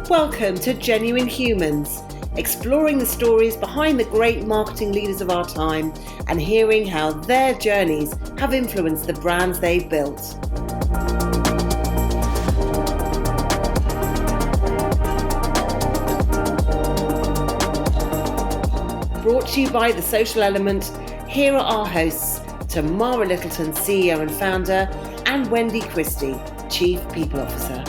Welcome to Genuine Humans, exploring the stories behind the great marketing leaders of our time and hearing how their journeys have influenced the brands they've built. Brought to you by The Social Element, here are our hosts, Tamara Littleton, CEO and founder, and Wendy Christie, Chief People Officer.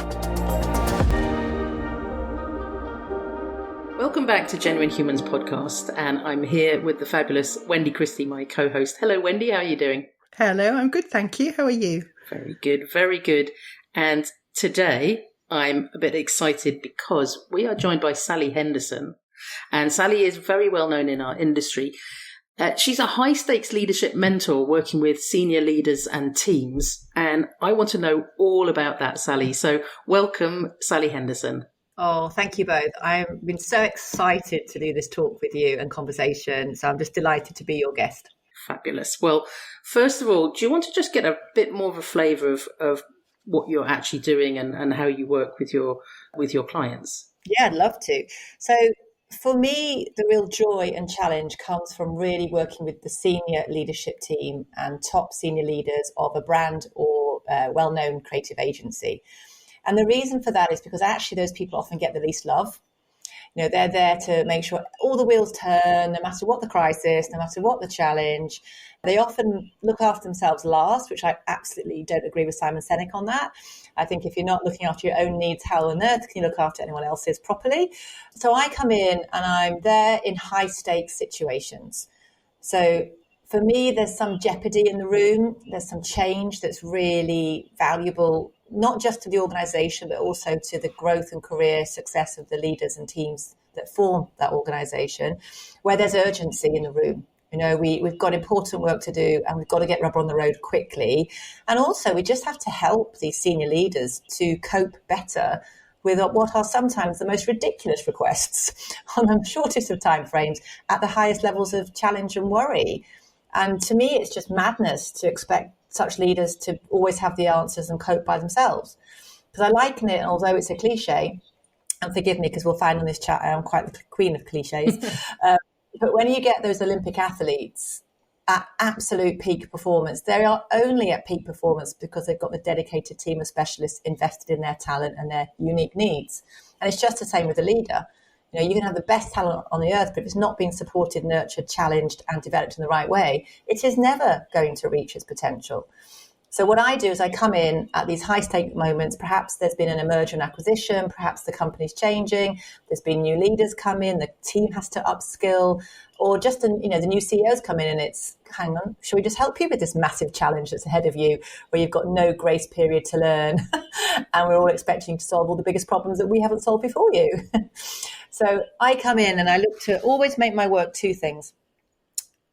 Welcome back to Genuine Humans podcast, and I'm here with the fabulous Wendy Christie, my co-host. Hello, Wendy. How are you doing? Hello, I'm good, thank you. How are you? Very good, very good. And today I'm a bit excited because we are joined by Sally Henderson, and Sally is very well known in our industry. She's a high-stakes leadership mentor working with senior leaders and teams, and I want to know all about that, Sally. So welcome, Sally Henderson. Oh, thank you both. I've been so excited to do this talk with you and conversation, so I'm just delighted to be your guest. Fabulous. Well, first of all, do you want to just get a bit more of a flavour of what you're actually doing and how you work with your clients? Yeah, I'd love to. So for me, the real joy and challenge comes from really working with the senior leadership team and top senior leaders of a brand or well-known creative agency. And the reason for that is because actually those people often get the least love. You know, they're there to make sure all the wheels turn, no matter what the crisis, no matter what the challenge. They often look after themselves last, which I absolutely don't agree with Simon Sinek on that. I think if you're not looking after your own needs, how on earth can you look after anyone else's properly? So I come in and I'm there in high stakes situations. So for me, there's some jeopardy in the room. There's some change that's really valuable, not just to the organisation, but also to the growth and career success of the leaders and teams that form that organisation, where there's urgency in the room. You know, we've got important work to do and we've got to get rubber on the road quickly. And also we just have to help these senior leaders to cope better with what are sometimes the most ridiculous requests on the shortest of timeframes at the highest levels of challenge and worry. And to me, it's just madness to expect such leaders to always have the answers and cope by themselves. Because I liken it, although it's a cliche, and forgive me because we'll find on this chat I am quite the queen of cliches, but when you get those Olympic athletes at absolute peak performance, they are only at peak performance because they've got the dedicated team of specialists invested in their talent and their unique needs. And it's just the same with a leader. You know, you can have the best talent on the earth, but if it's not being supported, nurtured, challenged, and developed in the right way, it is never going to reach its potential. So what I do is I come in at these high-stake moments. Perhaps there's been an merger and acquisition. Perhaps the company's changing. There's been new leaders come in. The team has to upskill. Or just, the new CEOs come in and it's, hang on, shall we just help you with this massive challenge that's ahead of you where you've got no grace period to learn and we're all expecting you to solve all the biggest problems that we haven't solved before you. So I come in and I look to always make my work two things.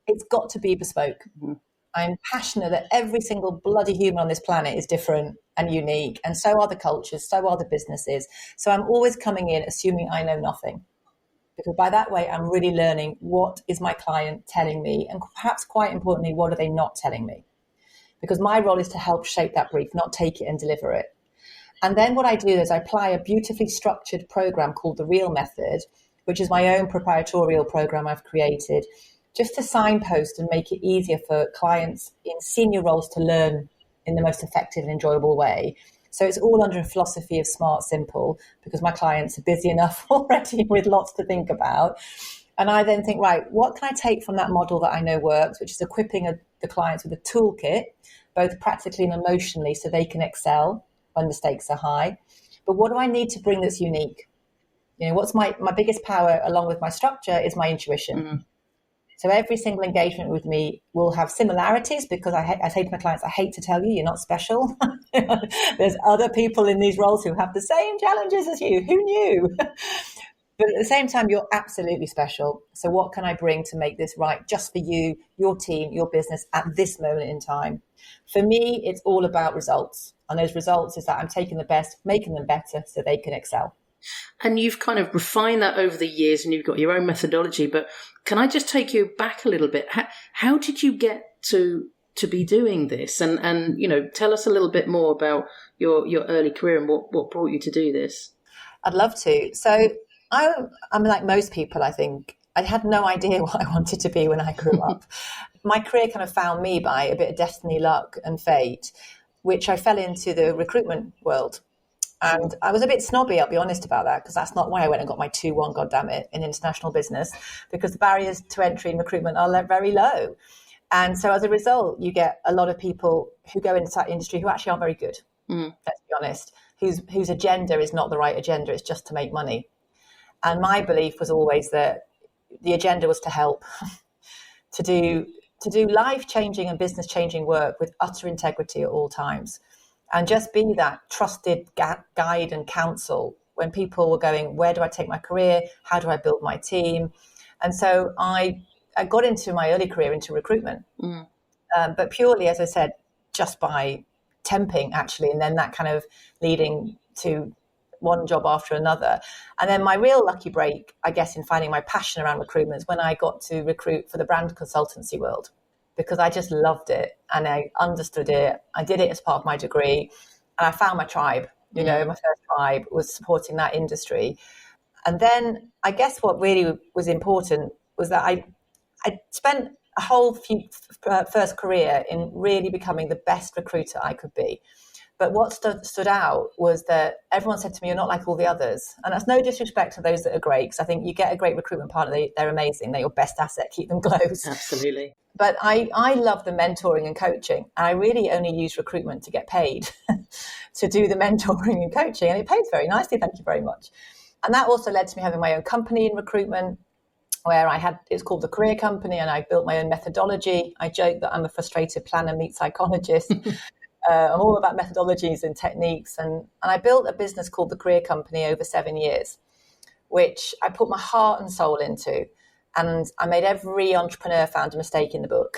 It's got to be bespoke. Mm-hmm. I'm passionate that every single bloody human on this planet is different and unique, and so are the cultures, so are the businesses. So I'm always coming in assuming I know nothing, because by that way, I'm really learning what is my client telling me, and perhaps quite importantly, what are they not telling me? Because my role is to help shape that brief, not take it and deliver it. And then what I do is I apply a beautifully structured program called the Real Method, which is my own proprietary program I've created, just to signpost and make it easier for clients in senior roles to learn in the most effective and enjoyable way. So it's all under a philosophy of smart, simple, because my clients are busy enough already with lots to think about. And I then think, right, what can I take from that model that I know works, which is equipping the clients with a toolkit, both practically and emotionally, so they can excel when the stakes are high. But what do I need to bring that's unique? You know, what's my biggest power along with my structure is my intuition. Mm-hmm. So every single engagement with me will have similarities because I say to my clients, I hate to tell you, you're not special. There's other people in these roles who have the same challenges as you. Who knew? But at the same time, you're absolutely special. So what can I bring to make this right just for you, your team, your business at this moment in time? For me, it's all about results. And those results is that I'm taking the best, making them better so they can excel. And you've kind of refined that over the years and you've got your own methodology. But can I just take you back a little bit? How did you get to be doing this? And tell us a little bit more about your early career and what brought you to do this. I'd love to. So I'm like most people, I think. I had no idea what I wanted to be when I grew up. My career kind of found me by a bit of destiny, luck and fate, which I fell into the recruitment world. And I was a bit snobby, I'll be honest about that, because that's not why I went and got my 2-1, goddammit, in international business, because the barriers to entry in recruitment are very low. And so as a result, you get a lot of people who go into that industry who actually aren't very good, let's be honest, whose agenda is not the right agenda, it's just to make money. And my belief was always that the agenda was to help, to do life-changing and business-changing work with utter integrity at all times. And just be that trusted guide and counsel when people were going, where do I take my career? How do I build my team? And so I got into my early career into recruitment, but purely, as I said, just by temping, actually. And then that kind of leading to one job after another. And then my real lucky break, I guess, in finding my passion around recruitment is when I got to recruit for the brand consultancy world, because I just loved it and I understood it. I did it as part of my degree and I found my tribe. My first tribe was supporting that industry. And then I guess what really was important was that I spent a whole first career in really becoming the best recruiter I could be. But what stood out was that everyone said to me, you're not like all the others. And that's no disrespect to those that are great, because I think you get a great recruitment partner, they're amazing. They're your best asset. Keep them close. Absolutely. But I love the mentoring and coaching. And I really only use recruitment to get paid to do the mentoring and coaching. And it pays very nicely. Thank you very much. And that also led to me having my own company in recruitment, where it's called the Career Company, and I built my own methodology. I joke that I'm a frustrated planner meet psychologist. I'm all about methodologies and techniques. And I built a business called the Career Company over 7 years, which I put my heart and soul into. And I made every entrepreneur found a mistake in the book.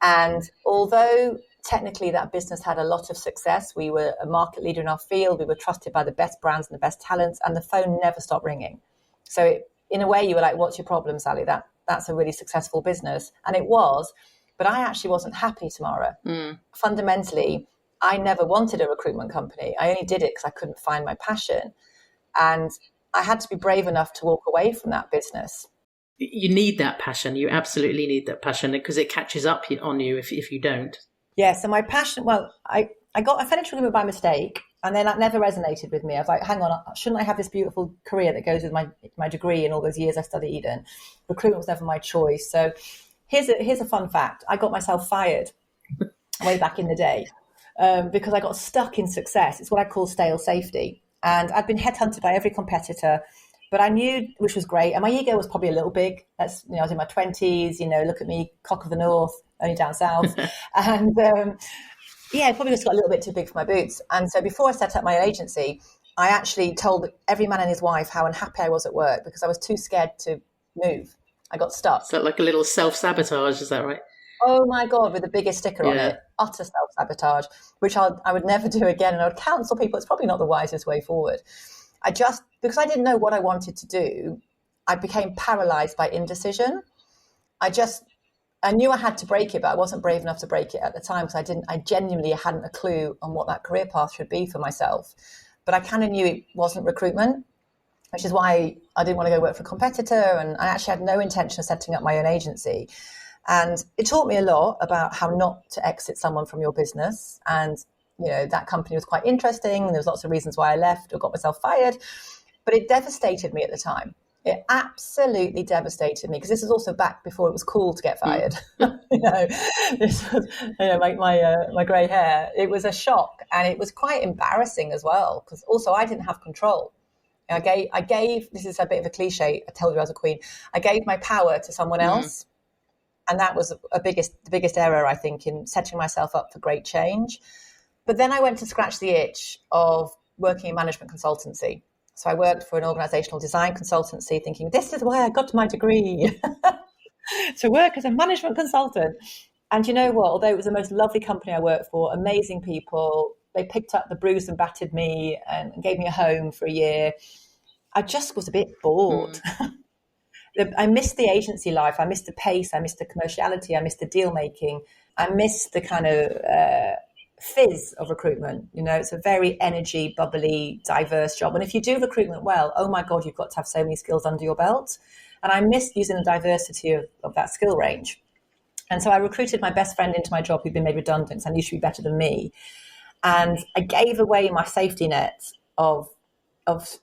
And although technically that business had a lot of success, we were a market leader in our field, we were trusted by the best brands and the best talents, and the phone never stopped ringing. So in a way, you were like, what's your problem, Sally? That's a really successful business. And it was. But I actually wasn't happy, Tamara. Fundamentally, I never wanted a recruitment company. I only did it because I couldn't find my passion. And I had to be brave enough to walk away from that business. You need that passion. You absolutely need that passion, because it catches up on you if you don't. Yeah, so my passion, well, I fell into recruitment by mistake, and then that never resonated with me. I was like, hang on, shouldn't I have this beautiful career that goes with my degree and all those years I studied? And recruitment was never my choice. So here's a fun fact. I got myself fired way back in the day because I got stuck in success. It's what I call stale safety. And I'd been headhunted by every competitor, but I knew, which was great. And my ego was probably a little big. I was in my 20s, look at me, cock of the north, only down south. And it probably just got a little bit too big for my boots. And so before I set up my own agency, I actually told every man and his wife how unhappy I was at work because I was too scared to move. I got stuck. So like a little self-sabotage, is that right? Oh my God, with the biggest sticker on it, utter self-sabotage, which I would never do again. And I would counsel people, it's probably not the wisest way forward. Because I didn't know what I wanted to do, I became paralyzed by indecision. I knew I had to break it, but I wasn't brave enough to break it at the time because I genuinely hadn't a clue on what that career path should be for myself. But I kind of knew it wasn't recruitment, which is why I didn't want to go work for a competitor. And I actually had no intention of setting up my own agency. And it taught me a lot about how not to exit someone from your business. And, that company was quite interesting. And there was lots of reasons why I left or got myself fired. But it devastated me at the time. It absolutely devastated me because this was also back before it was cool to get fired. This was, my grey hair. It was a shock. And it was quite embarrassing as well because also I didn't have control. I gave, this is a bit of a cliche, I told you I was a queen, I gave my power to someone else. And that was the biggest error, I think, in setting myself up for great change. But then I went to scratch the itch of working in management consultancy. So I worked for an organizational design consultancy thinking, this is why I got my degree, to work as a management consultant. And you know what? Although it was the most lovely company I worked for, amazing people, they picked up the bruised and battered me and gave me a home for a year. I just was a bit bored. I missed the agency life. I missed the pace. I missed the commerciality. I missed the deal making. I missed the kind of fizz of recruitment. It's a very energy, bubbly, diverse job. And if you do recruitment well, oh my God, you've got to have so many skills under your belt. And I missed using the diversity of that skill range. And so I recruited my best friend into my job who'd been made redundant, so I knew she'd be better than me. And I gave away my safety net of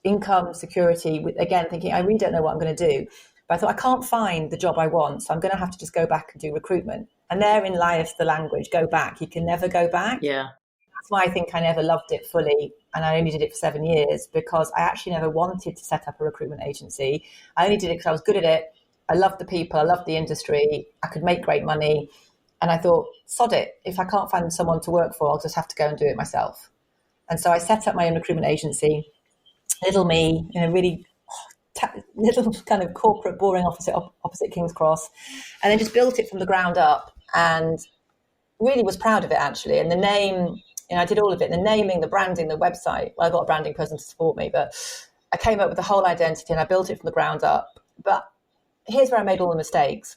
income security, again, thinking, I really don't know what I'm going to do. But I thought, I can't find the job I want, so I'm going to have to just go back and do recruitment. And therein lies the language, go back. You can never go back. Yeah. That's why I think I never loved it fully. And I only did it for 7 years because I actually never wanted to set up a recruitment agency. I only did it because I was good at it. I loved the people. I loved the industry. I could make great money. And I thought, sod it. If I can't find someone to work for, I'll just have to go and do it myself. And so I set up my own recruitment agency, little me, in a really little kind of corporate, boring office opposite King's Cross, and then just built it from the ground up and really was proud of it, actually. And the name, I did all of it, the naming, the branding, the website. Well, I got a branding person to support me, but I came up with the whole identity and I built it from the ground up. But here's where I made all the mistakes.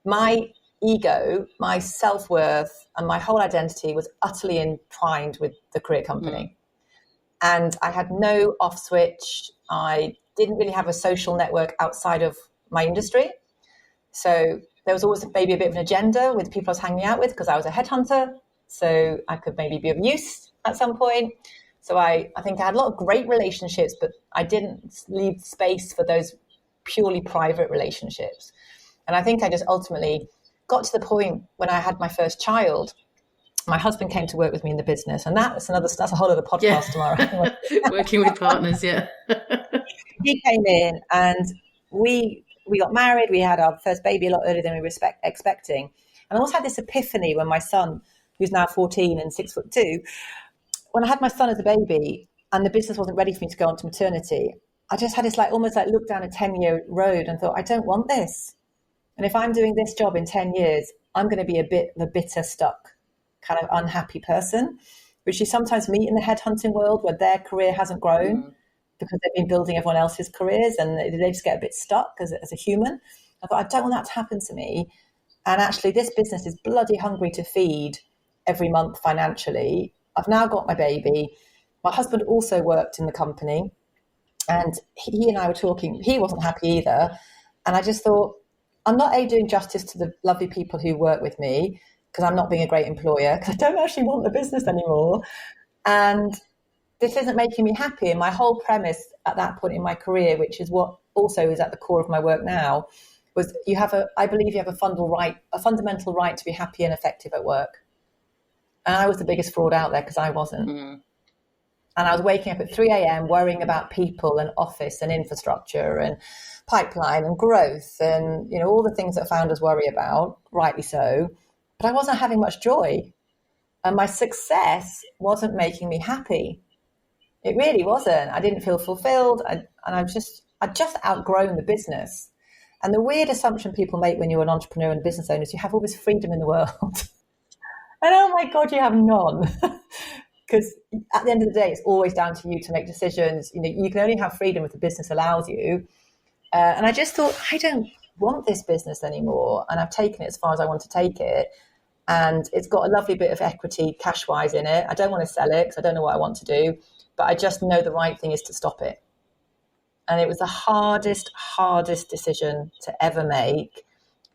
My ego, my self-worth, and my whole identity was utterly entwined with the career company. And I had no off switch. I didn't really have a social network outside of my industry. So there was always maybe a bit of an agenda with people I was hanging out with because I was a headhunter. So I could maybe be of use at some point. So I think I had a lot of great relationships, but I didn't leave space for those purely private relationships. And I think I just ultimately got to the point when I had my first child. My husband came to work with me in the business, and that's a whole other podcast tomorrow. Working with partners, yeah. He came in and we got married. We had our first baby a lot earlier than we were expecting. And I also had this epiphany when my son, who's now 14 and 6'2", when I had my son as a baby and the business wasn't ready for me to go on to maternity, I just had this almost look down a 10-year road and thought, I don't want this. And if I'm doing this job in 10 years, I'm going to be a bit of a bitter, stuck, kind of unhappy person, which you sometimes meet in the headhunting world where their career hasn't grown because they've been building everyone else's careers and they just get a bit stuck as a human. I thought, I don't want that to happen to me. And actually, this business is bloody hungry to feed every month financially. I've now got my baby. My husband also worked in the company and he and I were talking. He wasn't happy either. And I just thought, I'm not doing justice to the lovely people who work with me because I'm not being a great employer because I don't actually want the business anymore. And this isn't making me happy. And my whole premise at that point in my career, which is what also is at the core of my work now, was I believe you have a fundamental right to be happy and effective at work. And I was the biggest fraud out there because I wasn't. And I was waking up at 3 a.m. worrying about people and office and infrastructure and pipeline and growth and, all the things that founders worry about, rightly so. But I wasn't having much joy. And my success wasn't making me happy. It really wasn't. I didn't feel fulfilled. I'd just outgrown the business. And the weird assumption people make when you're an entrepreneur and business owner is you have all this freedom in the world. And oh my God, you have none. Because at the end of the day, it's always down to you to make decisions. You can only have freedom if the business allows you. And I just thought, I don't want this business anymore. And I've taken it as far as I want to take it. And it's got a lovely bit of equity cash-wise in it. I don't want to sell it because I don't know what I want to do. But I just know the right thing is to stop it. And it was the hardest decision to ever make,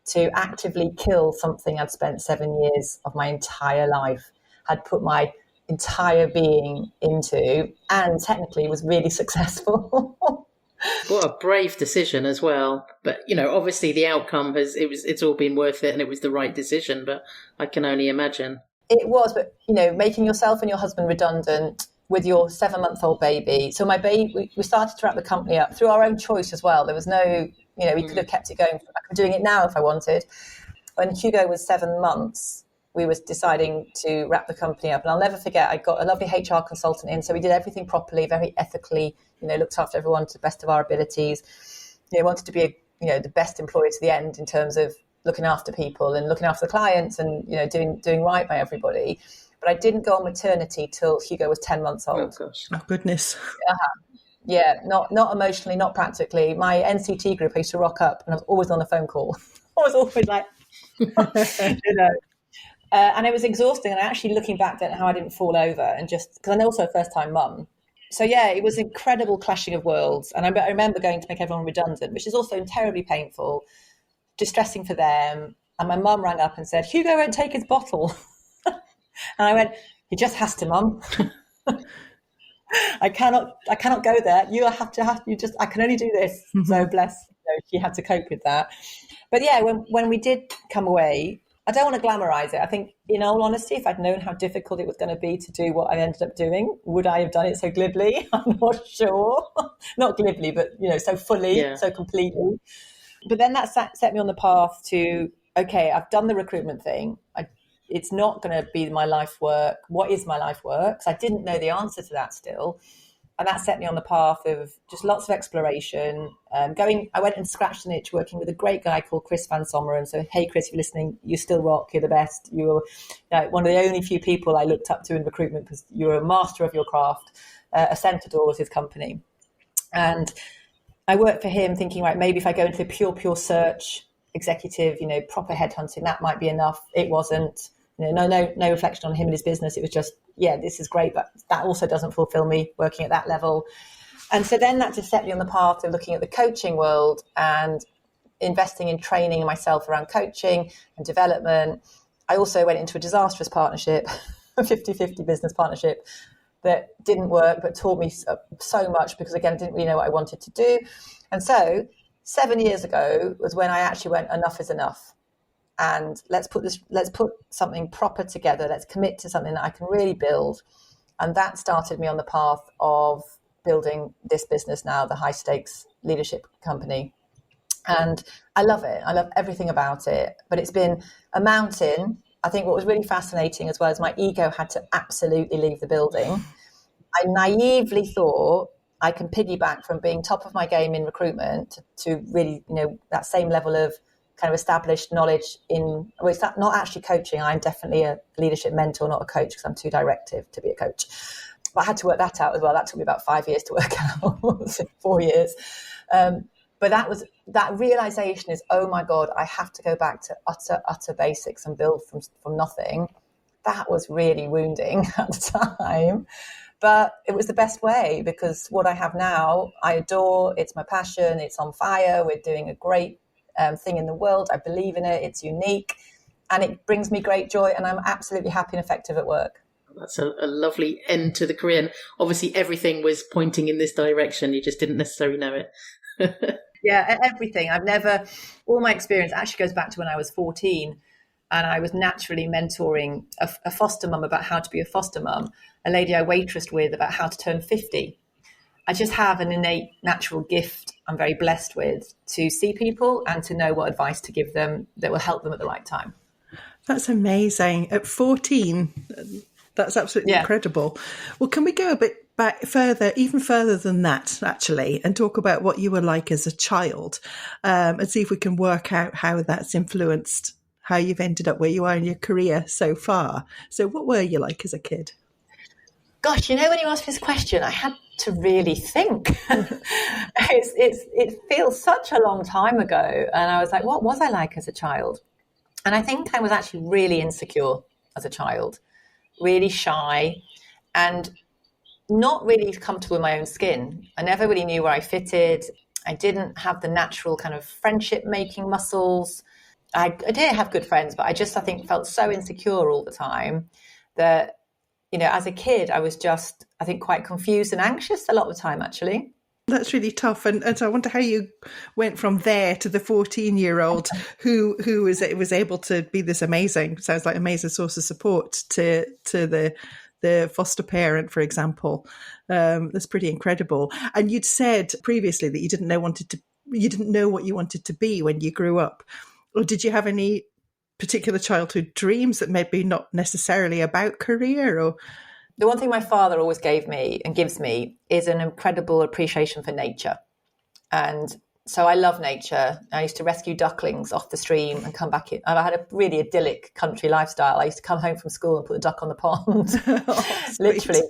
to actively kill something I'd spent 7 years of my entire life, had put my entire being into, and technically was really successful. What a brave decision as well. But, obviously the outcome it's all been worth it and it was the right decision, but I can only imagine. It was, but, making yourself and your husband redundant with your 7-month-old baby. So my baby, we started to wrap the company up through our own choice as well. There was no, we could have kept it going. I'm doing it now if I wanted. When Hugo was 7 months, we were deciding to wrap the company up. And I'll never forget, I got a lovely HR consultant in. So we did everything properly, very ethically, looked after everyone to the best of our abilities. Wanted to be, the best employer to the end in terms of looking after people and looking after the clients and, doing right by everybody. But I didn't go on maternity till Hugo was 10 months old. Oh, gosh. Oh, goodness. Yeah, not emotionally, not practically. My NCT group, I used to rock up and I was always on a phone call. I was always like, And it was exhausting. And actually looking back, don't know how I didn't fall over, and just because I'm also a first time mum. So yeah, it was incredible clashing of worlds. And I remember going to make everyone redundant, which is also terribly painful, distressing for them. And my mum rang up and said, Hugo won't take his bottle. And I went, he just has to, Mum. I cannot go there. I can only do this. So bless, she had to cope with that. But yeah, when we did come away, I don't want to glamorize it. I think, in all honesty, if I'd known how difficult it was going to be to do what I ended up doing, would I have done it so glibly? I'm not sure. Not glibly, but, so fully, so completely. But then that set me on the path to, okay, I've done the recruitment thing. It's not going to be my life work. What is my life work? Because I didn't know the answer to that still. And that set me on the path of just lots of exploration. I went and scratched an itch working with a great guy called Chris Van Sommeren. So, hey, Chris, if you're listening, you still rock. You're the best. You were one of the only few people I looked up to in recruitment because you're a master of your craft. Ascentador was his company. And I worked for him thinking, right, maybe if I go into pure search executive, proper headhunting, that might be enough. It wasn't. No reflection on him and his business. It was just, this is great, but that also doesn't fulfill me working at that level. And so then that just set me on the path of looking at the coaching world and investing in training myself around coaching and development. I also went into a disastrous partnership, a 50-50 business partnership that didn't work, but taught me so much because, again, I didn't really know what I wanted to do. And so 7 years ago was when I actually went, enough is enough. And let's put something proper together. Let's commit to something that I can really build. And that started me on the path of building this business now, the High Stakes Leadership Company. And I love it. I love everything about it. But it's been a mountain. I think what was really fascinating as well is my ego had to absolutely leave the building. I naively thought I can piggyback from being top of my game in recruitment to really, that same level of kind of established knowledge it's not actually coaching. I'm definitely a leadership mentor, not a coach, because I'm too directive to be a coach. But I had to work that out as well. That took me about 5 years to work out, 4 years. But that realization is, oh my God, I have to go back to utter basics and build from nothing. That was really wounding at the time. But it was the best way, because what I have now, I adore. It's my passion. It's on fire. We're doing a great thing in the world. I believe in it. It's unique and it brings me great joy, and I'm absolutely happy and effective at work. That's a lovely end to the career. And obviously everything was pointing in this direction. You just didn't necessarily know it. Yeah, everything. All my experience actually goes back to when I was 14, and I was naturally mentoring a foster mum about how to be a foster mum, a lady I waitressed with about how to turn 50. I just have an innate natural gift I'm very blessed with to see people and to know what advice to give them that will help them at the right time. That's amazing. At 14, that's absolutely incredible. Well, can we go a bit back further, even further than that, actually, and talk about what you were like as a child, and see if we can work out how that's influenced how you've ended up where you are in your career so far. So what were you like as a kid? Gosh, when you asked this question, I had to really think. It feels such a long time ago. And I was like, what was I like as a child? And I think I was actually really insecure as a child, really shy, and not really comfortable in my own skin. I never really knew where I fitted. I didn't have the natural kind of friendship making muscles. I did have good friends, but I think felt so insecure all the time that, as a kid, I was just, I think, quite confused and anxious a lot of the time, actually. That's really tough. And so I wonder how you went from there to the 14-year-old who was able to be this amazing source of support to the foster parent, for example. That's pretty incredible. And you'd said previously that you didn't know what you wanted to be when you grew up. Or did you have any particular childhood dreams that maybe not necessarily about career? Or the one thing my father always gave me and gives me is an incredible appreciation for nature. And So I love nature. I used to rescue ducklings off the stream and come back in. I had a really idyllic country lifestyle. I used to come home from school and put the duck on the pond, literally,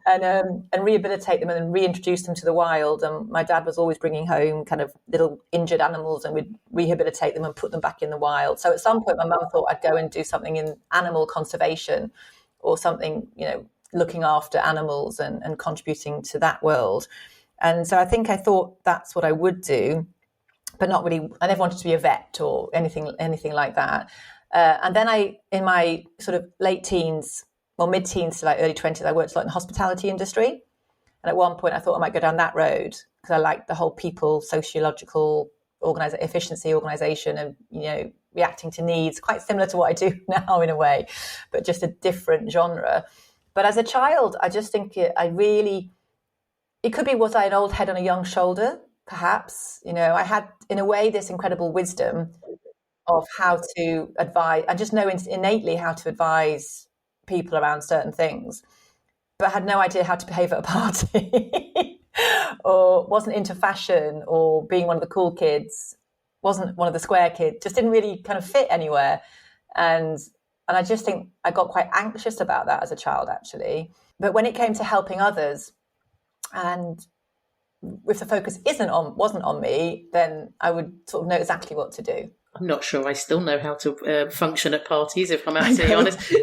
and rehabilitate them and then reintroduce them to the wild. And my dad was always bringing home kind of little injured animals, and we'd rehabilitate them and put them back in the wild. So at some point, my mum thought I'd go and do something in animal conservation or something, looking after animals and contributing to that world. And so I thought that's what I would do, but not really. I never wanted to be a vet or anything like that. And then in my sort of late teens, or mid-teens to like early 20s, I worked a lot in the hospitality industry. And at one point I thought I might go down that road because I liked the whole people, sociological efficiency organization and, reacting to needs, quite similar to what I do now in a way, but just a different genre. But as a child, I just think it could be, was I an old head on a young shoulder, perhaps? I had, in a way, this incredible wisdom of how to advise. I just know innately how to advise people around certain things, but had no idea how to behave at a party or wasn't into fashion or being one of the cool kids, wasn't one of the square kids, just didn't really kind of fit anywhere. And I just think I got quite anxious about that as a child, actually. But when it came to helping others, and if the focus wasn't on me, then I would sort of know exactly what to do. I'm not sure I still know how to function at parties, if I'm absolutely honest.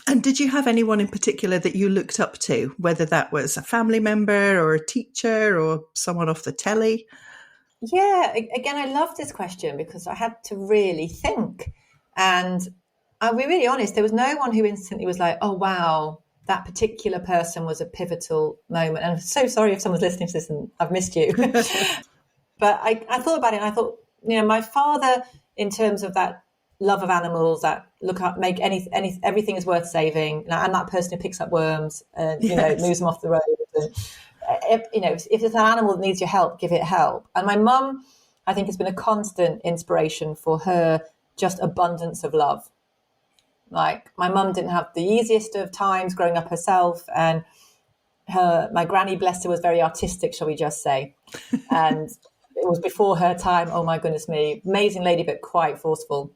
And did you have anyone in particular that you looked up to, whether that was a family member or a teacher or someone off the telly? Yeah, again, I love this question because I had to really think. And I'll be really honest, there was no one who instantly was like, oh, wow, that particular person was a pivotal moment. And I'm so sorry if someone's listening to this and I've missed you. But I thought about it and I thought, my father, in terms of that love of animals, that look up, make everything is worth saving. I'm that person who picks up worms and, moves them off the road. And, if there's an animal that needs your help, give it help. And my mum, I think, has been a constant inspiration for her just abundance of love. Like, my mum didn't have the easiest of times growing up herself, and my granny, bless her, was very artistic, shall we just say. And it was before her time. Oh my goodness me, amazing lady, but quite forceful.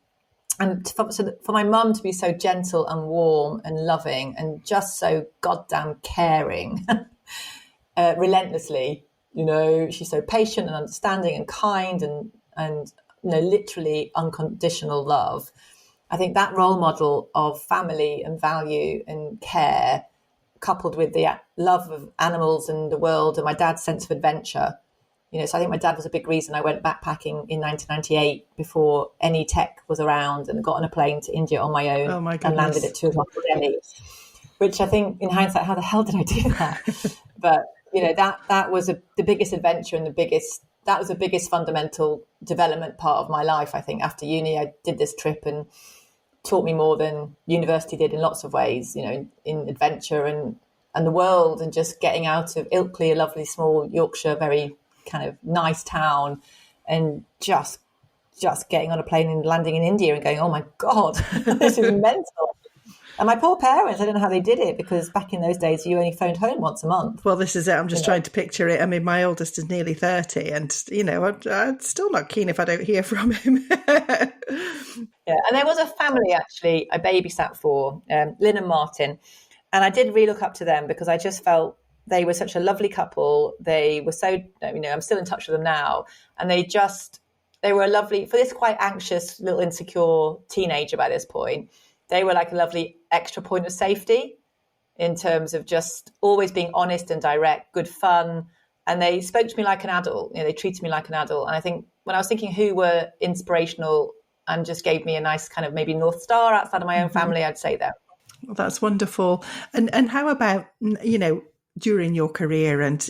And for my mum to be so gentle and warm and loving and just so goddamn caring, relentlessly, she's so patient and understanding and kind and literally unconditional love. I think that role model of family and value and care, coupled with the love of animals and the world and my dad's sense of adventure, so I think my dad was a big reason I went backpacking in 1998 before any tech was around, and got on a plane to India on my own. Oh my goodness. And landed at 2 o'clock in Delhi, which I think in hindsight, how the hell did I do that? But, that was the biggest adventure and that was the biggest fundamental development part of my life. I think after uni, I did this trip and taught me more than university did in lots of ways, in adventure and the world, and just getting out of Ilkley, a lovely small Yorkshire, very kind of nice town, and just getting on a plane and landing in India and going, oh my God, this is mental. And my poor parents, I don't know how they did it, because back in those days, you only phoned home once a month. Well, this is it. I'm just trying to picture it. I mean, my oldest is nearly 30 and, I'm still not keen if I don't hear from him. Yeah, and there was a family, actually, I babysat for, Lynn and Martin. And I did really look up to them because I just felt they were such a lovely couple. They were so, I'm still in touch with them now. And they were a lovely, for this quite anxious, little insecure teenager by this point, they were like a lovely extra point of safety in terms of just always being honest and direct, good fun. And they spoke to me like an adult. They treated me like an adult. And I think when I was thinking who were inspirational and just gave me a nice kind of maybe North Star outside of my own family, I'd say that. Well, that's wonderful. And how about, during your career and,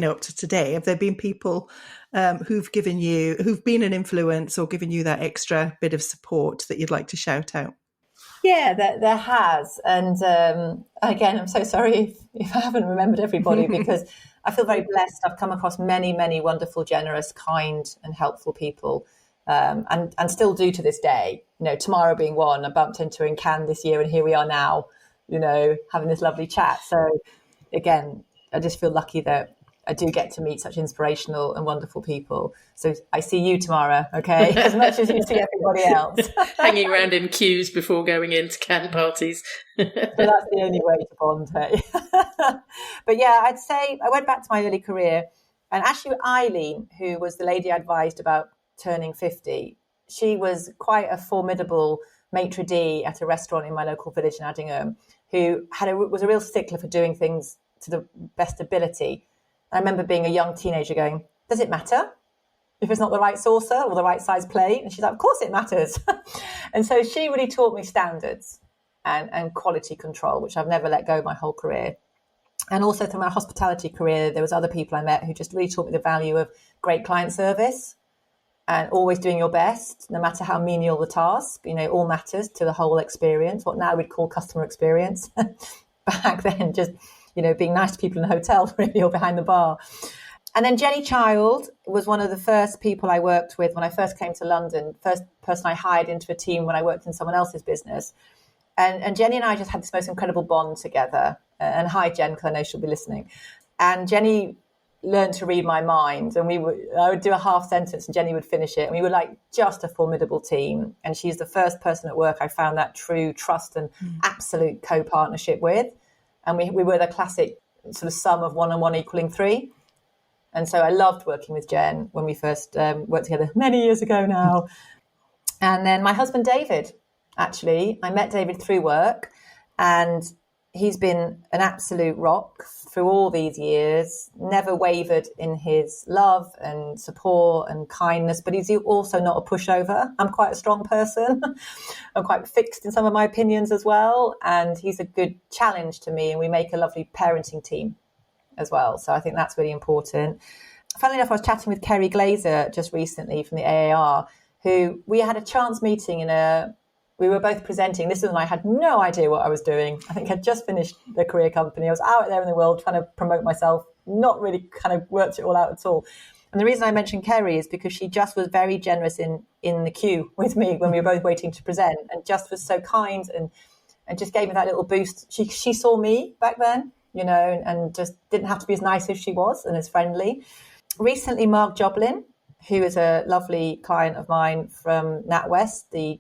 up to today, have there been people who've been an influence or given you that extra bit of support that you'd like to shout out? Yeah, there has. And again, I'm so sorry if I haven't remembered everybody because I feel very blessed. I've come across many, many wonderful, generous, kind and helpful people and still do to this day. Tamara being one, I bumped into her in Cannes this year and here we are now, having this lovely chat. So again, I just feel lucky that I do get to meet such inspirational and wonderful people. So I see you, Tamara, okay, as much as you see everybody else. Hanging around in queues before going into can parties. So that's the only way to bond, hey? But yeah, I'd say I went back to my early career, and actually Eileen, who was the lady I advised about turning 50, she was quite a formidable maitre d' at a restaurant in my local village in Addingham, who was a real stickler for doing things to the best ability. I remember being a young teenager going, does it matter if it's not the right saucer or the right size plate? And she's like, of course it matters. And so she really taught me standards and quality control, which I've never let go my whole career. And also through my hospitality career, there was other people I met who just really taught me the value of great client service and always doing your best, no matter how menial the task. All matters to the whole experience, what now we'd call customer experience. Back then, just being nice to people in a hotel, really, or behind the bar. And then Jenny Child was one of the first people I worked with when I first came to London, first person I hired into a team when I worked in someone else's business. And Jenny and I just had this most incredible bond together. And hi, Jen, because I know she'll be listening. And Jenny learned to read my mind. And I would do a half sentence and Jenny would finish it. And we were like just a formidable team. And she's the first person at work I found that true trust and absolute co-partnership with. And we were the classic sort of sum of 1 and 1 equaling 3. And so I loved working with Jen when we first worked together many years ago now. And then my husband, David, actually, I met David through work, and he's been an absolute rock through all these years, never wavered in his love and support and kindness, but he's also not a pushover. I'm quite a strong person. I'm quite fixed in some of my opinions as well. And he's a good challenge to me, and we make a lovely parenting team as well. So I think that's really important. Funnily enough, I was chatting with Kerry Glazer just recently from the AAR, who we had a chance meeting we were both presenting. This is when I had no idea what I was doing. I think I'd just finished the career company. I was out there in the world trying to promote myself, not really kind of worked it all out at all. And the reason I mentioned Kerry is because she just was very generous in the queue with me when we were both waiting to present, and just was so kind and just gave me that little boost. She saw me back then, and just didn't have to be as nice as she was and as friendly. Recently, Mark Joblin, who is a lovely client of mine from NatWest, the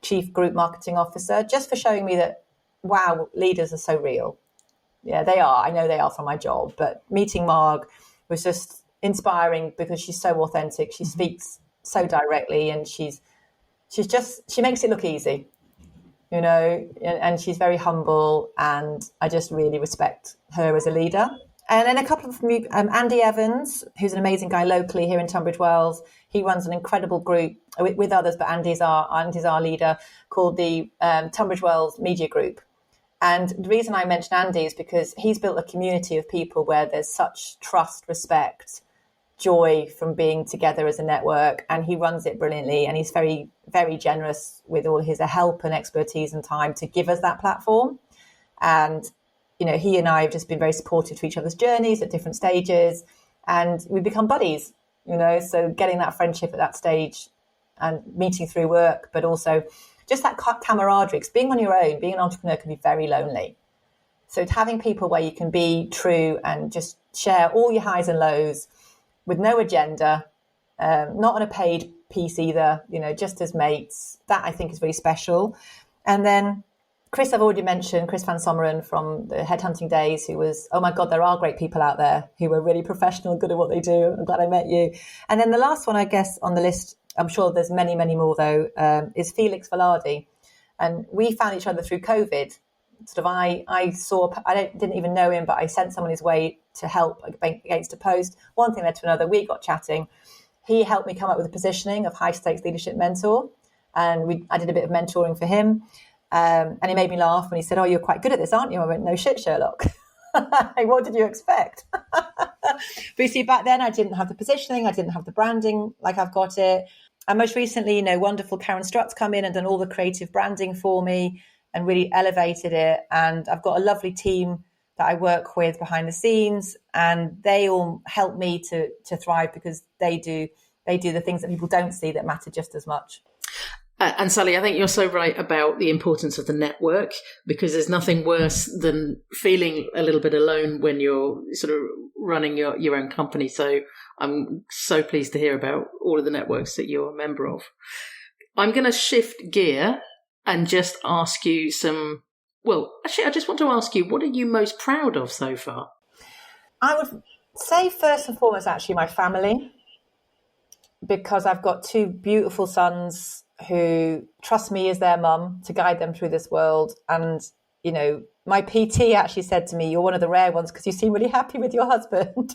Chief Group Marketing Officer, just for showing me that, wow, leaders are so real. Yeah, they are. I know they are from my job. But meeting Marg was just inspiring because she's so authentic. She speaks so directly, and she makes it look easy, and she's very humble, and I just really respect her as a leader. And then a couple of Andy Evans, who's an amazing guy locally here in Tunbridge Wells. He runs an incredible group with others, but Andy's our leader, called the Tunbridge Wells Media Group. And the reason I mention Andy is because he's built a community of people where there's such trust, respect, joy from being together as a network, and he runs it brilliantly. And he's very, very generous with all his help and expertise and time to give us that platform. And he and I have just been very supportive to each other's journeys at different stages, and we've become buddies, so getting that friendship at that stage and meeting through work, but also just that camaraderie. Because being on your own, being an entrepreneur can be very lonely. So having people where you can be true and just share all your highs and lows with no agenda, not on a paid piece either, just as mates, that I think is really special. And then Chris, I've already mentioned, Chris Van Sommeren from the Headhunting Days, who was, oh my God, there are great people out there who are really professional, good at what they do. I'm glad I met you. And then the last one, I guess, on the list, I'm sure there's many, many more though, is Felix Velarde. And we found each other through COVID. Sort of, I didn't even know him, but I sent someone his way to help against a post. One thing led to another. We got chatting. He helped me come up with a positioning of high stakes leadership mentor. And I did a bit of mentoring for him. And he made me laugh when he said, oh, you're quite good at this, aren't you? I went, no shit, Sherlock. What did you expect? But you see, back then I didn't have the positioning. I didn't have the branding like I've got it. And most recently, wonderful Karen Strutt's come in and done all the creative branding for me and really elevated it. And I've got a lovely team that I work with behind the scenes, and they all help me to thrive because they do the things that people don't see that matter just as much. And Sally, I think you're so right about the importance of the network, because there's nothing worse than feeling a little bit alone when you're sort of running your own company. So I'm so pleased to hear about all of the networks that you're a member of. I'm going to shift gear and just ask you I just want to ask you, what are you most proud of so far? I would say first and foremost, actually, my family, because I've got two beautiful sons who trust me as their mum to guide them through this world. And, you know, my PT actually said to me, you're one of the rare ones because you seem really happy with your husband, which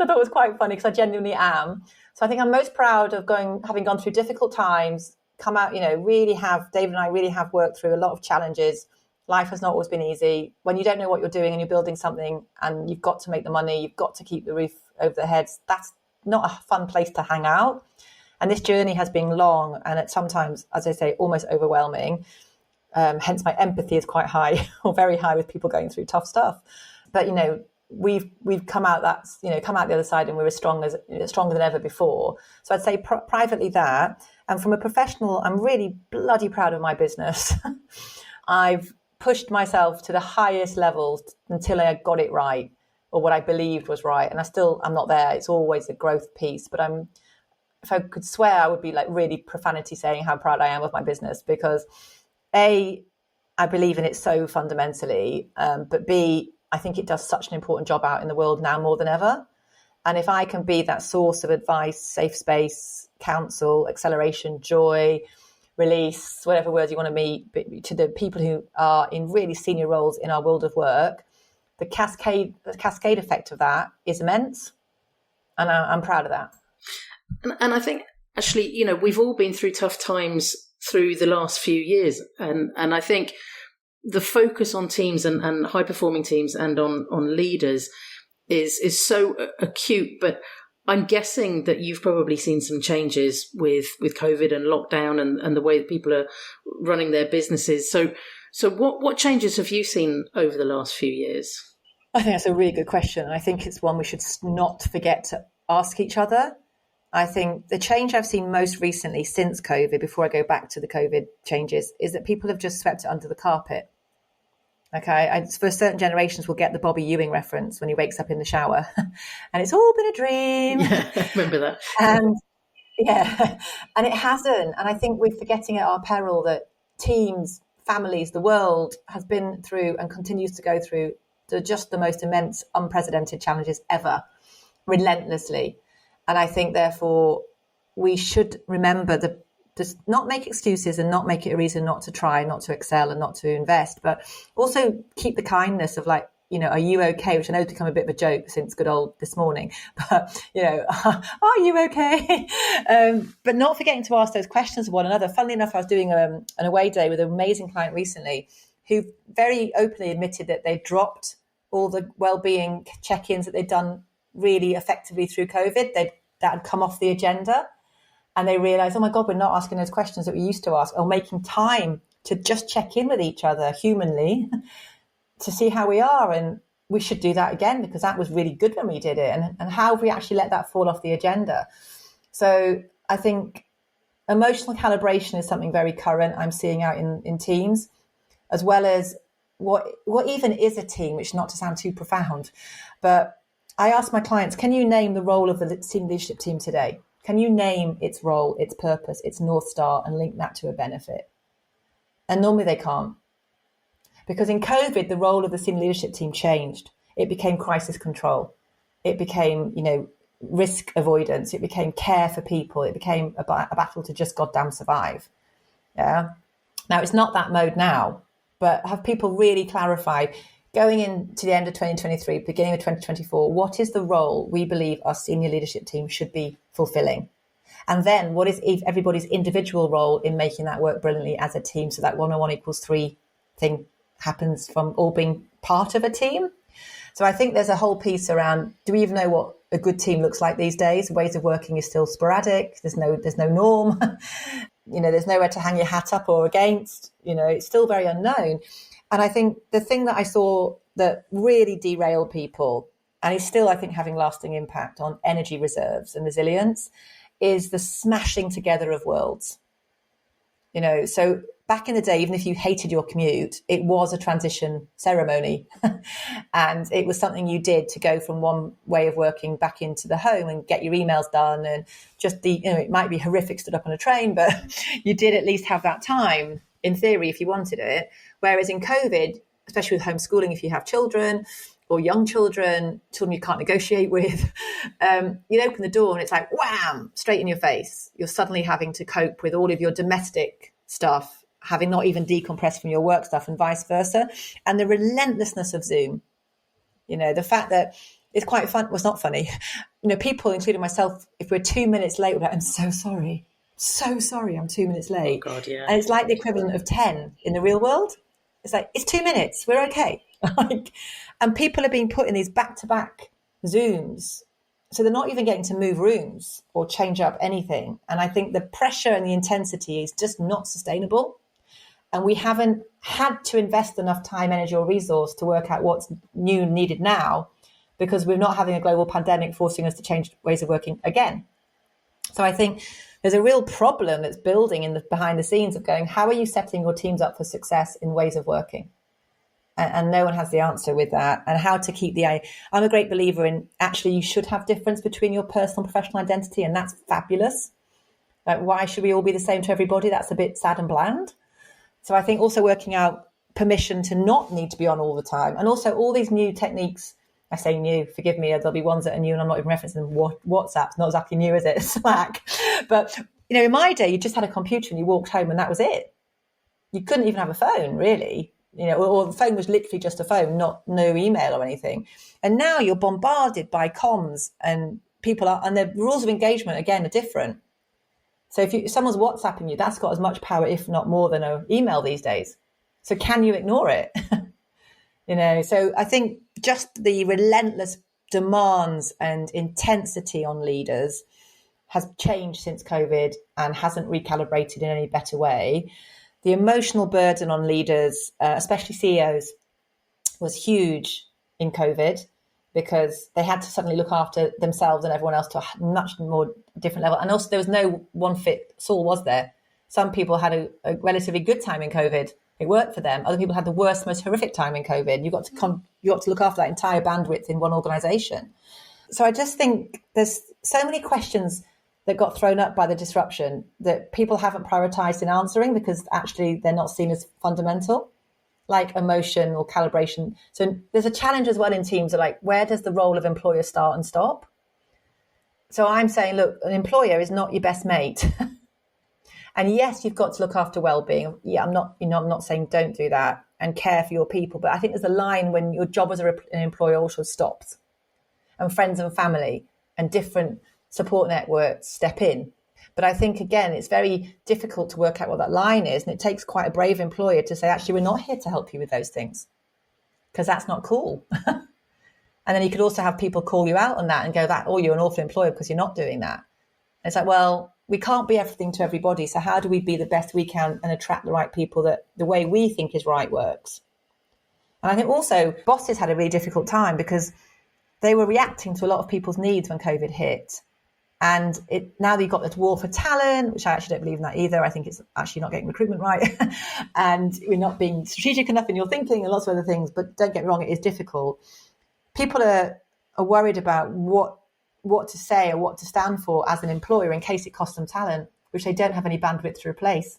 I thought was quite funny because I genuinely am. So I think I'm most proud of having gone through difficult times, come out, David and I really have worked through a lot of challenges. Life has not always been easy. When you don't know what you're doing and you're building something and you've got to make the money, you've got to keep the roof over their heads, that's not a fun place to hang out. And this journey has been long and at sometimes, as I say, almost overwhelming. Hence my empathy is quite high or very high with people going through tough stuff. But, we've come out the other side and we're stronger than ever before. So I'd say privately that. And from a professional, I'm really bloody proud of my business. I've pushed myself to the highest levels until I got it right, or what I believed was right. And I'm not there. It's always a growth piece, but if I could swear, I would be like really profanity saying how proud I am of my business, because A, I believe in it so fundamentally, but B, I think it does such an important job out in the world now more than ever. And if I can be that source of advice, safe space, counsel, acceleration, joy, release, whatever words you want to meet, to the people who are in really senior roles in our world of work, the cascade effect of that is immense. And I'm proud of that. And I think, actually, we've all been through tough times through the last few years. And I think the focus on teams and high-performing teams and on leaders is so acute. But I'm guessing that you've probably seen some changes with COVID and lockdown and the way that people are running their businesses. So what changes have you seen over the last few years? I think that's a really good question. I think it's one we should not forget to ask each other. I think the change I've seen most recently since COVID, before I go back to the COVID changes, is that people have just swept it under the carpet. Okay, for certain generations, we'll get the Bobby Ewing reference when he wakes up in the shower, and it's all been a dream. Yeah, I remember that. And it hasn't. And I think we're forgetting at our peril that teams, families, the world has been through and continues to go through just the most immense, unprecedented challenges ever, relentlessly. And I think, therefore, we should remember just not make excuses and not make it a reason not to try, not to excel and not to invest, but also keep the kindness of like, are you okay? Which I know has become a bit of a joke since good old this morning, but, are you okay? But not forgetting to ask those questions of one another. Funnily enough, I was doing an away day with an amazing client recently who very openly admitted that they dropped all the well-being check-ins that they'd done really effectively through COVID. That had come off the agenda. And they realised, oh my God, we're not asking those questions that we used to ask, or making time to just check in with each other humanly to see how we are. And we should do that again, because that was really good when we did it. And how have we actually let that fall off the agenda? So I think emotional calibration is something very current I'm seeing out in teams, as well as what even is a team, which not to sound too profound, but I ask my clients, can you name the role of the senior leadership team today? Can you name its role, its purpose, its North Star, and link that to a benefit? And normally they can't. Because in COVID, the role of the senior leadership team changed. It became crisis control. It became, risk avoidance. It became care for people. It became a battle to just goddamn survive. Yeah. Now, it's not that mode now, but have people really clarified, going into the end of 2023, beginning of 2024, what is the role we believe our senior leadership team should be fulfilling? And then what is everybody's individual role in making that work brilliantly as a team, so that 1 + 1 = 3 thing happens from all being part of a team? So I think there's a whole piece around, do we even know what a good team looks like these days? Ways of working is still sporadic. There's no norm. There's nowhere to hang your hat up or against. It's still very unknown. And I think the thing that I saw that really derailed people, and is still, I think, having lasting impact on energy reserves and resilience, is the smashing together of worlds. So back in the day, even if you hated your commute, it was a transition ceremony. And it was something you did to go from one way of working back into the home and get your emails done. And just it might be horrific stood up on a train, but you did at least have that time in theory if you wanted it. Whereas in COVID, especially with homeschooling, if you have children or young children you can't negotiate with, you open the door and it's like, wham, straight in your face. You're suddenly having to cope with all of your domestic stuff, having not even decompressed from your work stuff and vice versa. And the relentlessness of Zoom, the fact that it's quite fun. Well, it's not funny. People, including myself, if we're 2 minutes late, we're like, I'm so sorry. So sorry, I'm 2 minutes late. Oh God, yeah. And it's like the equivalent of 10 in the real world. It's like, it's 2 minutes. We're okay. And people are being put in these back-to-back Zooms. So they're not even getting to move rooms or change up anything. And I think the pressure and the intensity is just not sustainable. And we haven't had to invest enough time, energy or resource to work out what's new and needed now, because we're not having a global pandemic forcing us to change ways of working again. So I think there's a real problem that's building behind the scenes of going, how are you setting your teams up for success in ways of working? And no one has the answer with that. And how to keep I'm a great believer in actually you should have difference between your personal and professional identity. And that's fabulous. Like, why should we all be the same to everybody? That's a bit sad and bland. So I think also working out permission to not need to be on all the time. And also all these new techniques, I say new, forgive me, there'll be ones that are new and I'm not even referencing WhatsApp. It's not exactly new, is it? Slack. But, in my day, you just had a computer and you walked home and that was it. You couldn't even have a phone, really. Or the phone was literally just a phone, no email or anything. And now you're bombarded by comms and and the rules of engagement, again, are different. So if someone's WhatsApping you, that's got as much power, if not more, than an email these days. So can you ignore it? So I think just the relentless demands and intensity on leaders has changed since COVID and hasn't recalibrated in any better way. The emotional burden on leaders, especially CEOs, was huge in COVID because they had to suddenly look after themselves and everyone else to a much more different level. And also there was no one fit all, was there? Some people had a relatively good time in COVID. It worked for them. Other people had the worst, most horrific time in COVID. You got to look after that entire bandwidth in one organisation. So I just think there's so many questions that got thrown up by the disruption that people haven't prioritised in answering because actually they're not seen as fundamental, like emotion or calibration. So there's a challenge as well in teams of like, where does the role of employer start and stop? So I'm saying, look, an employer is not your best mate. And yes, you've got to look after well-being. Yeah, I'm not saying don't do that and care for your people. But I think there's a line when your job as an employer also stops and friends and family and different support networks step in. But I think, again, it's very difficult to work out what that line is. And it takes quite a brave employer to say, actually, we're not here to help you with those things because that's not cool. And then you could also have people call you out on that and go, you're an awful employer because you're not doing that. And it's like, well, we can't be everything to everybody. So how do we be the best we can and attract the right people that the way we think is right works? And I think also bosses had a really difficult time because they were reacting to a lot of people's needs when COVID hit. And now that you've got this war for talent, which I actually don't believe in that either. I think it's actually not getting recruitment right. And we're not being strategic enough in your thinking and lots of other things. But don't get me wrong, it is difficult. People are worried about what to say or what to stand for as an employer in case it costs them talent, which they don't have any bandwidth to replace.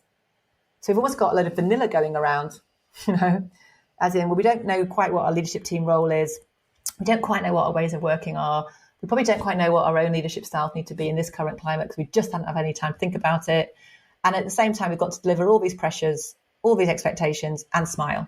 So we've almost got a load of vanilla going around, as in, well, we don't know quite what our leadership team role is. We don't quite know what our ways of working are. We probably don't quite know what our own leadership styles need to be in this current climate because we just don't have any time to think about it. And at the same time, we've got to deliver all these pressures, all these expectations and smile.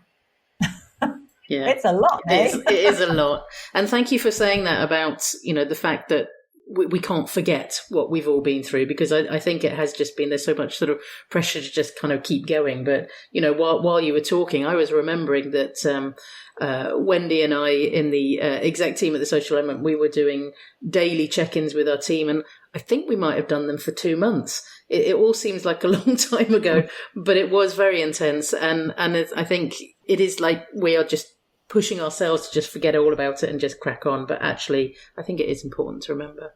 Yeah, it's a lot. It is a lot. And thank you for saying that about, the fact that we can't forget what we've all been through, because I think it has just been, there's so much sort of pressure to just kind of keep going. But, while you were talking, I was remembering that Wendy and I in the exec team at the Social Element, we were doing daily check-ins with our team. And I think we might have done them for 2 months. It all seems like a long time ago, but it was very intense. And I think it is like we are just pushing ourselves to just forget all about it and just crack on. But actually, I think it is important to remember.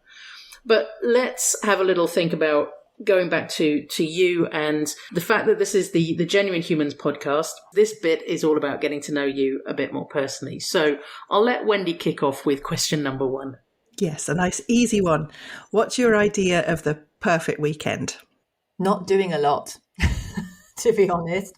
But let's have a little think about going back to you and the fact that this is the Genuine Humans podcast. This bit is all about getting to know you a bit more personally. So I'll let Wendy kick off with question number 1. Yes, a nice easy one. What's your idea of the perfect weekend? Not doing a lot, to be honest.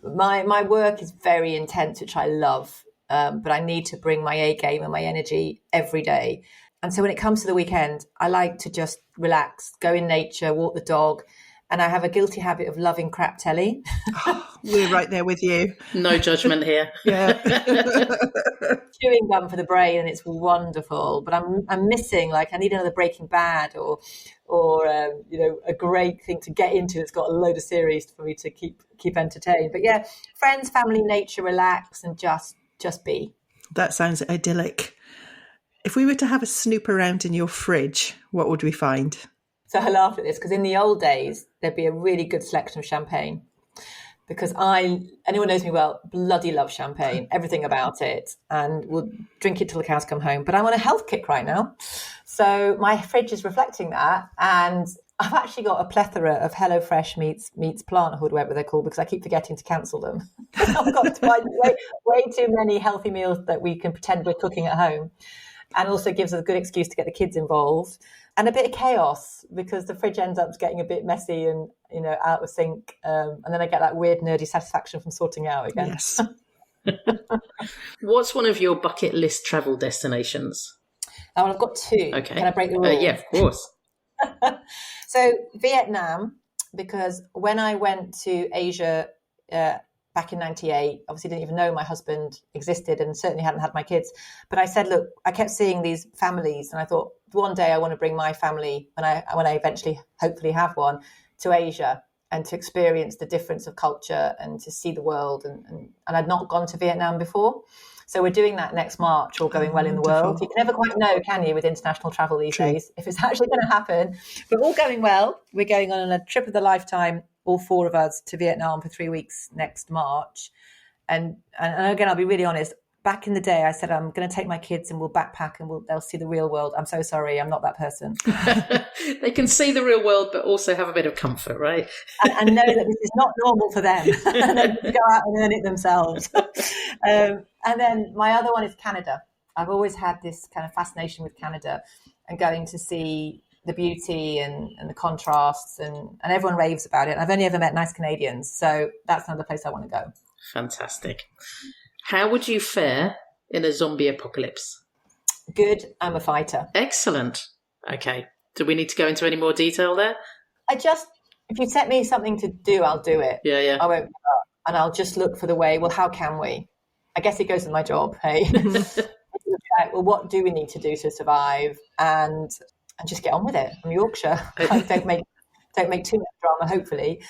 My work is very intense, which I love, but I need to bring my A game and my energy every day. And so when it comes to the weekend, I like to just relax, go in nature, walk the dog. And I have a guilty habit of loving crap telly. Oh, we're right there with you. No judgment here. Yeah. Chewing gum for the brain, and it's wonderful. But I'm missing, I need another Breaking Bad or a great thing to get into that's got a load of series for me to keep entertained. But yeah, friends, family, nature, relax, and just be. That sounds idyllic. If we were to have a snoop around in your fridge, what would we find? So I laugh at this because in the old days, there'd be a really good selection of champagne because anyone knows me well, bloody love champagne, everything about it, and will drink it till the cows come home. But I'm on a health kick right now. So my fridge is reflecting that. And I've actually got a plethora of HelloFresh meets Planthood, whatever they're called, because I keep forgetting to cancel them. I've got way too many healthy meals that we can pretend we're cooking at home. And also gives us a good excuse to get the kids involved. And a bit of chaos because the fridge ends up getting a bit messy and, out of sync. And then I get that weird nerdy satisfaction from sorting it out again. Yes. What's one of your bucket list travel destinations? Oh, I've got 2. Okay. Can I break the rules? Yeah, of course. So Vietnam, because when I went to Asia back in 98, obviously didn't even know my husband existed and certainly hadn't had my kids. But I said, look, I kept seeing these families and I thought one day I want to bring my family, when I eventually hopefully have one, to Asia and to experience the difference of culture and to see the world. And I'd not gone to Vietnam before. So we're doing that next March, all going well in the world. You can never quite know, can you, with international travel these days, if it's actually going to happen. But all going well. We're going on a trip of the lifetime, all 4 of us, to Vietnam for 3 weeks next March. And again, I'll be really honest. Back in the day, I said, I'm going to take my kids and we'll backpack and they'll see the real world. I'm so sorry. I'm not that person. They can see the real world, but also have a bit of comfort, right? and know that this is not normal for them. And they can go out and earn it themselves. And then my other one is Canada. I've always had this kind of fascination with Canada and going to see the beauty and the contrasts and everyone raves about it. I've only ever met nice Canadians. So that's another place I want to go. Fantastic. How would you fare in a zombie apocalypse? Good. I'm a fighter. Excellent. Okay. Do we need to go into any more detail there? if you set me something to do, I'll do it. Yeah. I won't, and I'll just look for the way. Well, how can we? I guess it goes with my job. Hey, well, what do we need to do to survive? And just get on with it. I'm Yorkshire. Don't make too much drama, hopefully,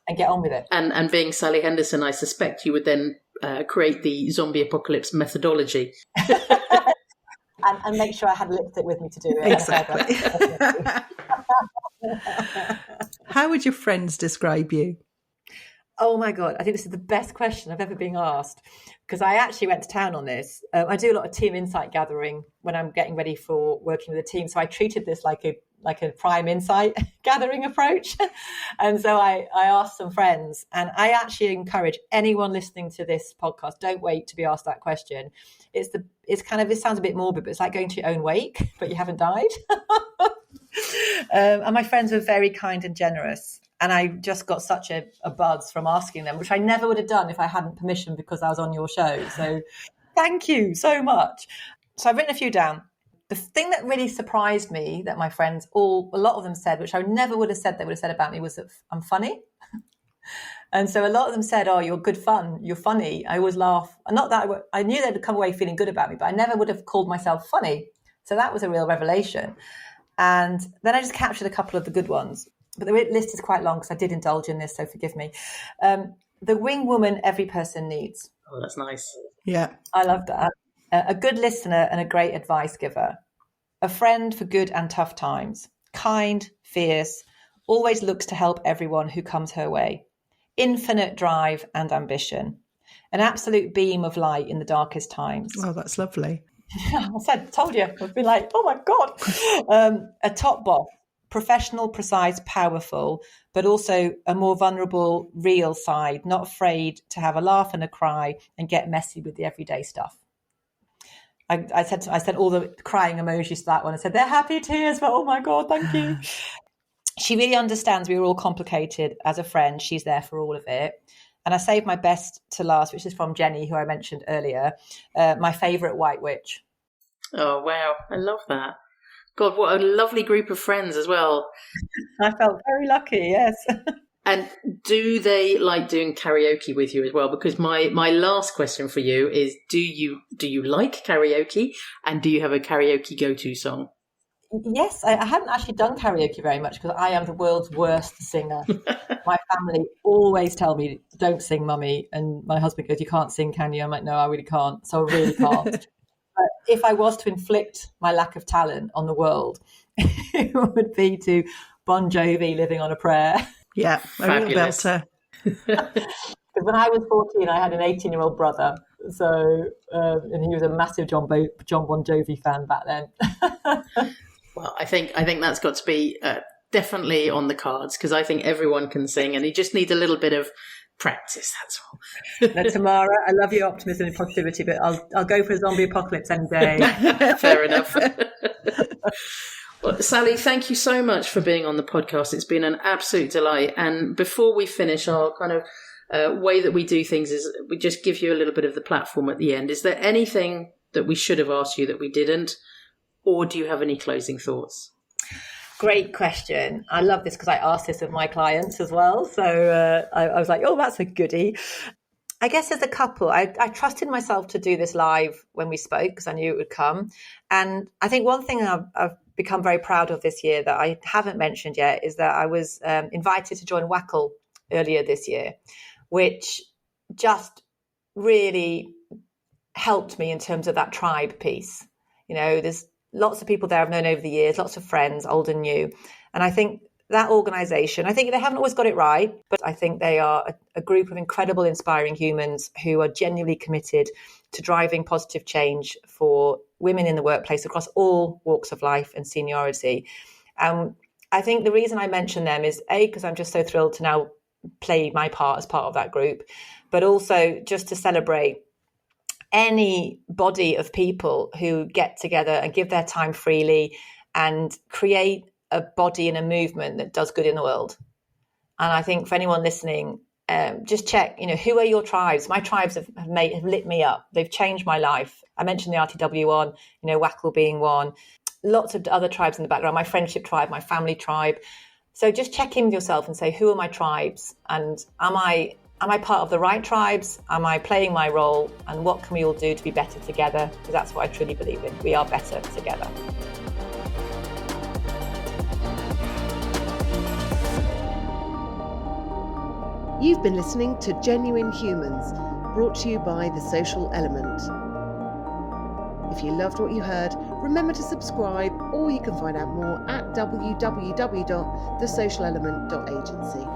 and get on with it. And being Sally Henderson, I suspect you would then create the zombie apocalypse methodology. And make sure I had lipstick with me to do it. Exactly. How would your friends describe you? Oh my God, I think this is the best question I've ever been asked, because I actually went to town on this. I do a lot of team insight gathering when I'm getting ready for working with a team. So I treated this like a prime insight gathering approach. And so I asked some friends, and I actually encourage anyone listening to this podcast, don't wait to be asked that question. It sounds a bit morbid, but it's like going to your own wake, but you haven't died. And my friends were very kind and generous. And I just got such a buzz from asking them, which I never would have done if I hadn't permission because I was on your show. So thank you so much. So I've written a few down. The thing that really surprised me that my friends, a lot of them said, which I never would have said they would have said about me, was that I'm funny. And so a lot of them said, oh, you're good fun. You're funny. I always laugh. And not that I knew they'd come away feeling good about me, but I never would have called myself funny. So that was a real revelation. And then I just captured a couple of the good ones. But the list is quite long because I did indulge in this, so forgive me. The wing woman every person needs. Oh, that's nice. Yeah. I love that. A good listener and a great advice giver. A friend for good and tough times. Kind, fierce, always looks to help everyone who comes her way. Infinite drive and ambition. An absolute beam of light in the darkest times. Oh, that's lovely. Told you. I've been like, oh my God. A top boss, professional, precise, powerful, but also a more vulnerable, real side, not afraid to have a laugh and a cry and get messy with the everyday stuff. I said all the crying emojis to that one. I said, they're happy tears, but oh my God, thank you. She really understands we were all complicated. As a friend, she's there for all of it. And I saved my best to last, which is from Jenny, who I mentioned earlier, my favourite white witch. Oh, wow. I love that. God, what a lovely group of friends as well. I felt very lucky, yes. And do they like doing karaoke with you as well? Because my last question for you is, do you like karaoke, and do you have a karaoke go-to song? Yes, I hadn't actually done karaoke very much because I am the world's worst singer. My family always tell me, don't sing, mummy. And my husband goes, you can't sing, can you? I'm like, no, I really can't. So I really can't. But if I was to inflict my lack of talent on the world, it would be to Bon Jovi, Living on a Prayer. Yeah, a real belter. Because when I was 14, I had an 18-year-old brother. So, and he was a massive John Bon Jovi fan back then. Well, I think that's got to be definitely on the cards, because I think everyone can sing, and you just need a little bit of practice. That's all. Now, Tamara, I love your optimism and positivity, but I'll go for a zombie apocalypse any day. Fair enough. Well, Sally, thank you so much for being on the podcast. It's been an absolute delight. And before we finish, our kind of way that we do things is we just give you a little bit of the platform at the end. Is there anything that we should have asked you that we didn't? Or do you have any closing thoughts? Great question. I love this because I asked this of my clients as well. So I was like, oh, that's a goodie. I guess as a couple, I trusted myself to do this live when we spoke because I knew it would come. And I think one thing I've become very proud of this year that I haven't mentioned yet is that I was invited to join WACL earlier this year, which just really helped me in terms of that tribe piece. You know, there's lots of people there I've known over the years, lots of friends, old and new. And I think that organisation, I think they haven't always got it right, but I think they are a group of incredible, inspiring humans who are genuinely committed to driving positive change for women in the workplace across all walks of life and seniority. I think the reason I mention them is A, because I'm just so thrilled to now play my part as part of that group, but also just to celebrate any body of people who get together and give their time freely and create a body and a movement that does good in the world. And I think for anyone listening, just check, who are your tribes? My tribes have lit me up. They've changed my life. I mentioned the RTW one, WACL being one, lots of other tribes in the background, my friendship tribe, my family tribe. So just check in with yourself and say, who are my tribes? And am I part of the right tribes? Am I playing my role? And what can we all do to be better together? Because that's what I truly believe in. We are better together. You've been listening to Genuine Humans, brought to you by The Social Element. If you loved what you heard, remember to subscribe, or you can find out more at www.thesocialelement.agency.